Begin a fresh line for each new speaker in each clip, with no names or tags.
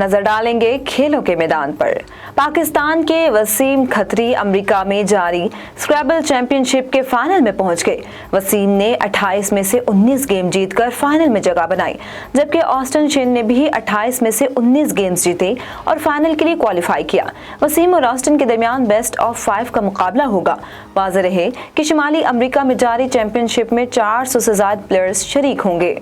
नजर डालेंगे खेलों के मैदान पर। पाकिस्तान के वसीम खत्री अमेरिका में जारी स्क्रैबल चैंपियनशिप के फाइनल में पहुंच गए। वसीम ने 28 में से 19 गेम जीतकर फाइनल में जगह बनाई, जबकि ऑस्टिन शेन ने भी 28 में से 19 गेम्स जीते और फाइनल के लिए क्वालिफाई किया। वसीम और ऑस्टिन के दरमियान बेस्ट ऑफ 5 का मुकाबला होगा। वाज़ेह रहे कि शुमाली अमेरिका में जारी चैंपियनशिप में 400 से ज्यादा प्लेयर्स शरीक होंगे।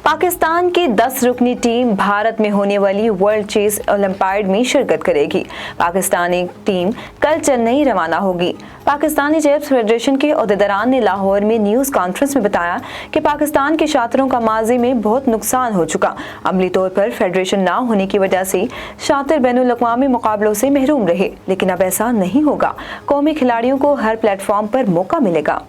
पाकिस्तान की 10 रुकनी टीम भारत में होने वाली वर्ल्ड चेस ओलंपियाड में शिरकत करेगी। पाकिस्तानी टीम कल चेन्नई रवाना होगी। पाकिस्तानी चेस फेडरेशन के ओहदेदारान ने लाहौर में न्यूज़ कॉन्फ्रेंस में बताया कि पाकिस्तान के शातिरों का माजी में बहुत नुकसान हो चुका। अमली तौर पर फेडरेशन ना होने की वजह से शातिर बैनुल अक़वामी मुकाबलों से महरूम रहे, लेकिन अब ऐसा नहीं होगा। कौमी खिलाड़ियों को हर प्लेटफॉर्म पर मौका मिलेगा।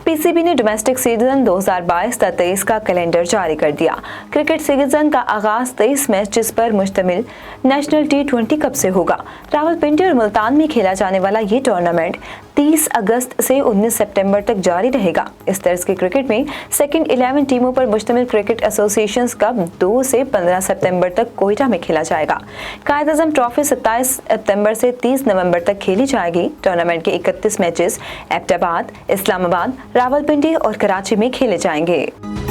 पीसीबी ने डोमेस्टिक सीजन 2022-23 का कैलेंडर जारी कर दिया। क्रिकेट सीजन का आगाज 23 मैचेस पर मुश्तमिल नेशनल T20 कप से होगा। रावलपिंडी और मुल्तान में खेला जाने वाला ये टूर्नामेंट 30 अगस्त से 19 सितंबर तक जारी रहेगा। इस तर्ज के क्रिकेट में सेकंड 11 टीमों पर मुश्तमिल क्रिकेट एसोसिएशन कप 2 से 15 सितंबर तक कोयटा में खेला जाएगा। कायद-ए-आज़म ट्रॉफी 27 सितंबर से 30 नवंबर तक खेली जाएगी। टूर्नामेंट के 31 मैचेस एबटाबाद, इस्लामाबाद, रावलपिंडी और कराची में खेले जाएंगे।